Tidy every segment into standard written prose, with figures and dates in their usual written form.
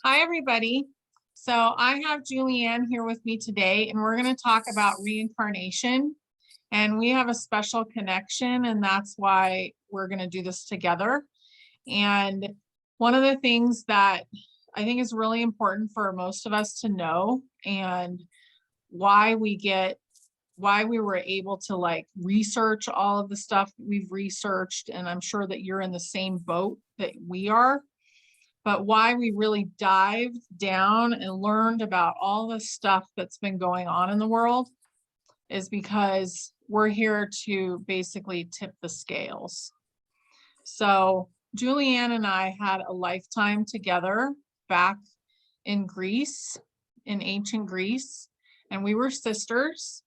Hi, everybody. So I have Juliann here with me today, and we're going to talk about reincarnation. And we have a special connection, and that's why we're going to do this together. And one of the things that I think is really important for most of us to know, and why we were able to like research all of the stuff we've researched, and I'm sure that you're in the same boat that we are, but why we really dived down and learned about all the stuff that's been going on in the world is because we're here to basically tip the scales. So Juliann and I had a lifetime together back in Greece, in ancient Greece, and we were sisters,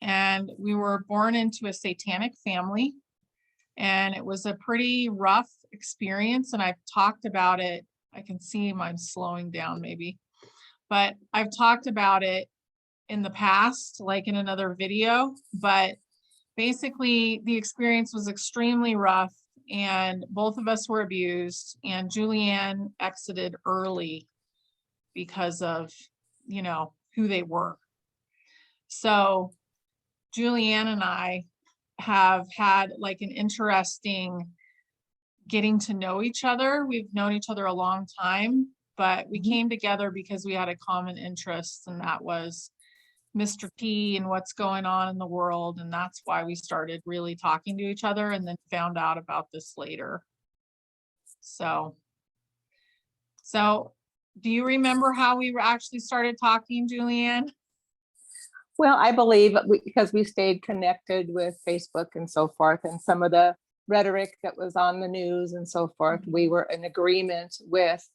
and we were born into a satanic family. And it was a pretty rough experience. And I've talked about it. I can see I'm slowing down maybe, but I've talked about it in the past, like in another video. But basically, the experience was extremely rough, and both of us were abused. And Juliann exited early because of, who they were. So Juliann and I have had like an interesting getting to know each other. We've known each other a long time, but we came together because we had a common interest, and that was Mr. T and what's going on in the world. And that's why we started really talking to each other, and then found out about this later. So do you remember how we actually started talking, Juliann? Well, I believe because we stayed connected with Facebook and so forth, and some of the rhetoric that was on the news and so forth, we were in agreement with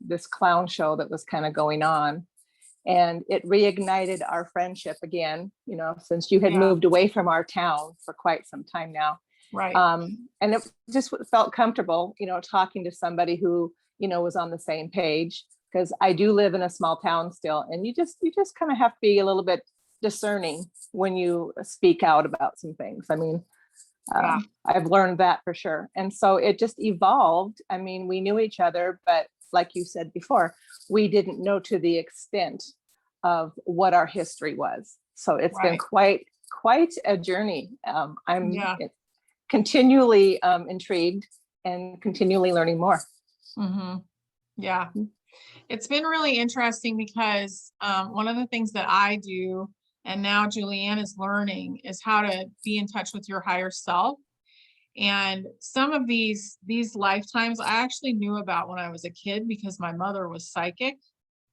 this clown show that was kind of going on. And it reignited our friendship again, since you had moved away from our town for quite some time now. Right. And it just felt comfortable, talking to somebody who, was on the same page. Because I do live in a small town still, and you just kind of have to be a little bit discerning when you speak out about some things. I mean, I've learned that for sure. And so it just evolved. I mean, we knew each other, but like you said before, we didn't know to the extent of what our history was. So it's been quite a journey. I'm continually intrigued and continually learning more. Mm-hmm. Yeah. It's been really interesting because one of the things that I do, and now Juliann is learning, is how to be in touch with your higher self. And some of these lifetimes I actually knew about when I was a kid, because my mother was psychic,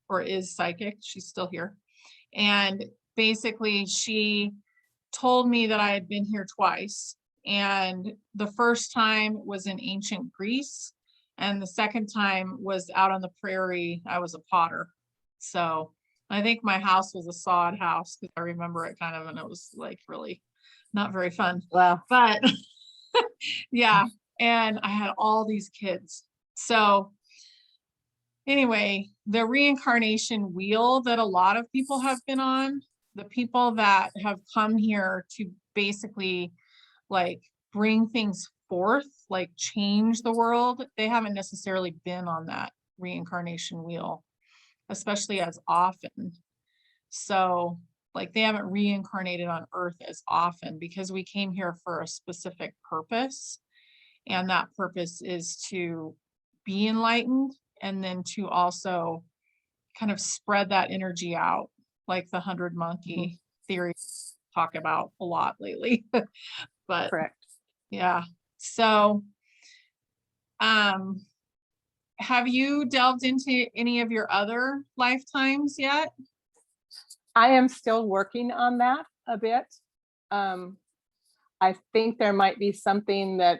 or is psychic. She's still here. And basically she told me that I had been here twice. And the first time was in ancient Greece, and the second time was out on the prairie. I was a potter. So I think my house was a sod house, because I remember it kind of, and it was like really not very fun. Wow. But yeah. And I had all these kids. So anyway, the reincarnation wheel that a lot of people have been on, the people that have come here to basically like bring things forth, like change the world, they haven't necessarily been on that reincarnation wheel, especially as often. So like they haven't reincarnated on earth as often, because we came here for a specific purpose. And that purpose is to be enlightened, and then to also kind of spread that energy out, like the 100 monkey theory talk about a lot lately. But correct. Yeah. So have you delved into any of your other lifetimes yet? I am still working on that a bit. I think there might be something that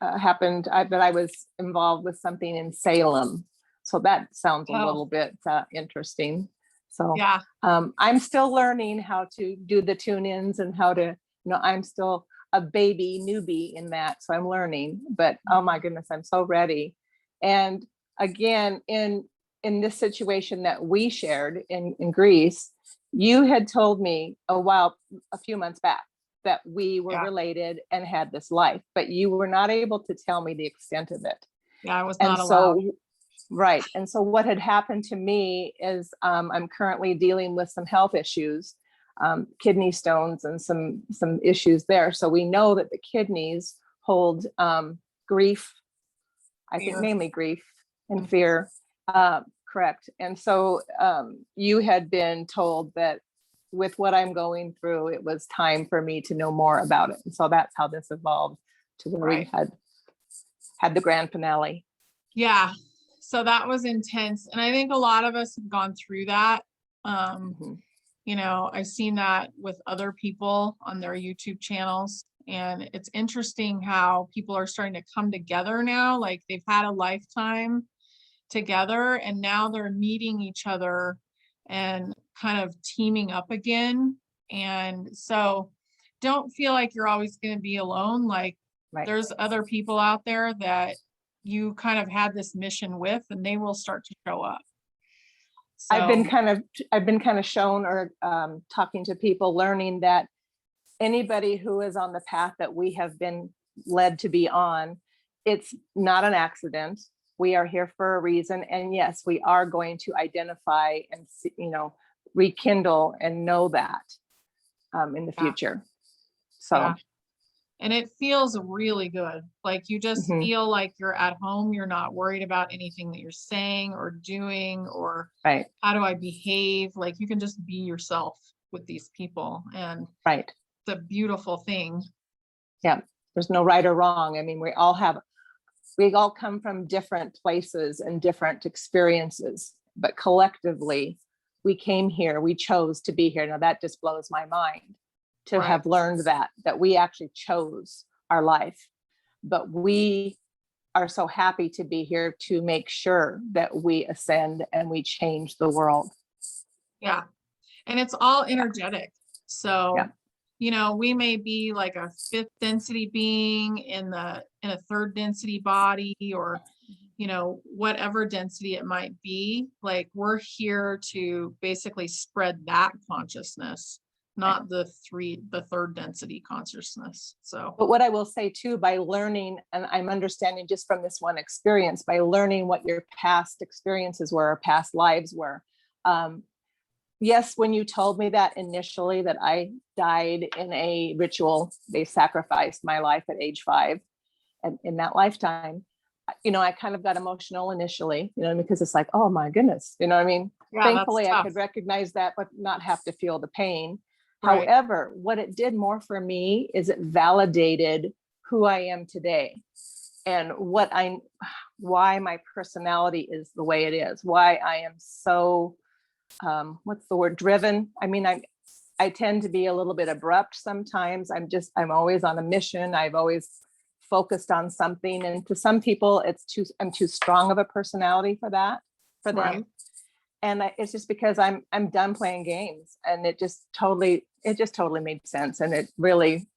happened, that I was involved with something in Salem. So that sounds a little bit interesting. So Yeah. I'm still learning how to do the tune-ins and how to, I'm still a baby newbie in that. So I'm learning, but oh my goodness, I'm so ready. And again, in this situation that we shared in Greece, you had told me a few months back that we were related and had this life, but you were not able to tell me the extent of it. Yeah, I was not allowed. Right. And so what had happened to me is I'm currently dealing with some health issues, kidney stones and some issues there. So we know that the kidneys hold grief, I think Fear. mainly grief and fear. Correct. And so you had been told that with what I'm going through, it was time for me to know more about it. And so that's how this evolved to where we had the grand finale. Yeah. So that was intense. And I think a lot of us have gone through that. You know, I've seen that with other people on their YouTube channels. And it's interesting how people are starting to come together now. Like they've had a lifetime together and now they're meeting each other and kind of teaming up again. And so don't feel like you're always going to be alone. Like there's other people out there that you kind of had this mission with, and they will start to show up. So, I've been kind of shown or talking to people, learning that anybody who is on the path that we have been led to be on, it's not an accident. We are here for a reason. And yes, we are going to identify and, rekindle and know that in the future. So. Yeah. And it feels really good. Like you just feel like you're at home. You're not worried about anything that you're saying or doing, or how do I behave? Like you can just be yourself with these people. And it's a beautiful thing. Yeah. There's no right or wrong. I mean, we all come from different places and different experiences, but collectively we came here, we chose to be here. Now that just blows my mind to have learned that we actually chose our life, but we are so happy to be here to make sure that we ascend and we change the world. Yeah. And it's all energetic. So, we may be like a fifth density being in a third density body, or, whatever density it might be. Like we're here to basically spread that consciousness, not the third density consciousness. So, but what I will say too, by learning, and I'm understanding just from this one experience, by learning what your past experiences were, or past lives were. Yes, when you told me that initially, that I died in a ritual, they sacrificed my life at age 5, and in that lifetime, I kind of got emotional initially, because it's like, oh my goodness, you know what I mean? Yeah, thankfully I could recognize that, but not have to feel the pain. However, what it did more for me is it validated who I am today and why my personality is the way it is, why I am so, what's the word, driven. I mean, I tend to be a little bit abrupt sometimes. I'm always on a mission. I've always focused on something. And to some people, I'm too strong of a personality for them. And it's just because I'm done playing games, and it just totally made sense. And it really,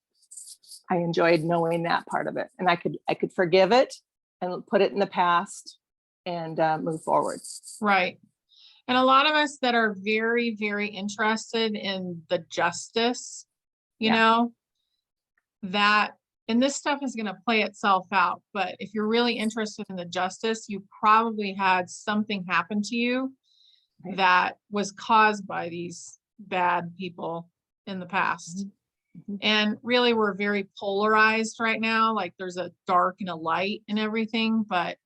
I enjoyed knowing that part of it, and I could forgive it and put it in the past and move forward. Right. And a lot of us that are very, very interested in the justice, that, and this stuff is going to play itself out. But if you're really interested in the justice, you probably had something happen to you that was caused by these bad people in the past. And really, we're very polarized right now. Like there's a dark and a light and everything, but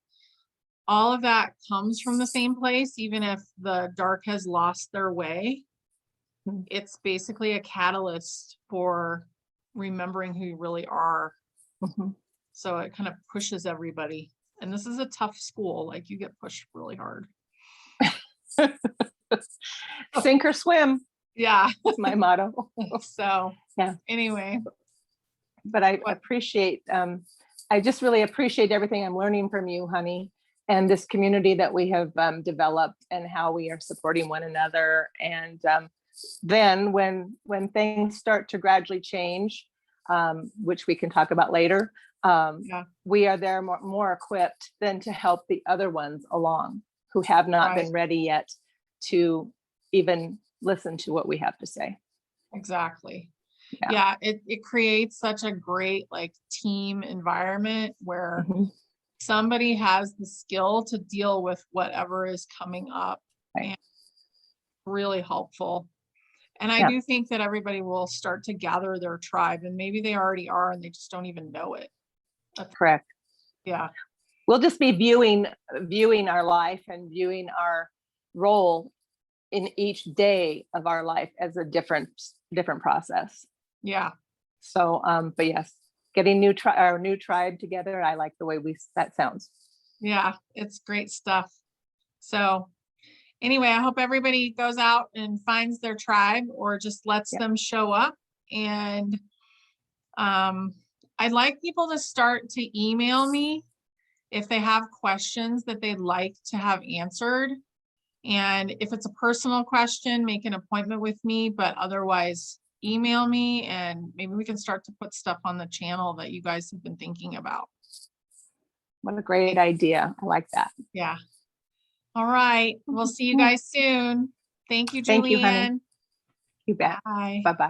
all of that comes from the same place. Even if the dark has lost their way, it's basically a catalyst for remembering who you really are. So it kind of pushes everybody. And this is a tough school. Like you get pushed really hard. Sink or swim. Yeah. That's my motto. So anyway. But I appreciate, I just really appreciate everything I'm learning from you, honey, and this community that we have developed, and how we are supporting one another. And then when things start to gradually change, which we can talk about later, we are there more equipped than to help the other ones along who have not been ready yet to even listen to what we have to say. Exactly. Yeah, it creates such a great like team environment where somebody has the skill to deal with whatever is coming up. Right. And really helpful. And I Yeah. do think that everybody will start to gather their tribe, and maybe they already are and they just don't even know it. Correct. Yeah. We'll just be viewing our life and viewing our role in each day of our life as a different process. Yeah. So, but yes, getting our new tribe together. I like the way that sounds. Yeah. It's great stuff. So anyway, I hope everybody goes out and finds their tribe or just lets them show up. And I'd like people to start to email me if they have questions that they'd like to have answered. And if it's a personal question, make an appointment with me, but otherwise email me and maybe we can start to put stuff on the channel that you guys have been thinking about. What a great idea. I like that. Yeah. All right. We'll see you guys soon. Thank you, Juliann. Thank you, honey. You bet. Bye. Bye-bye.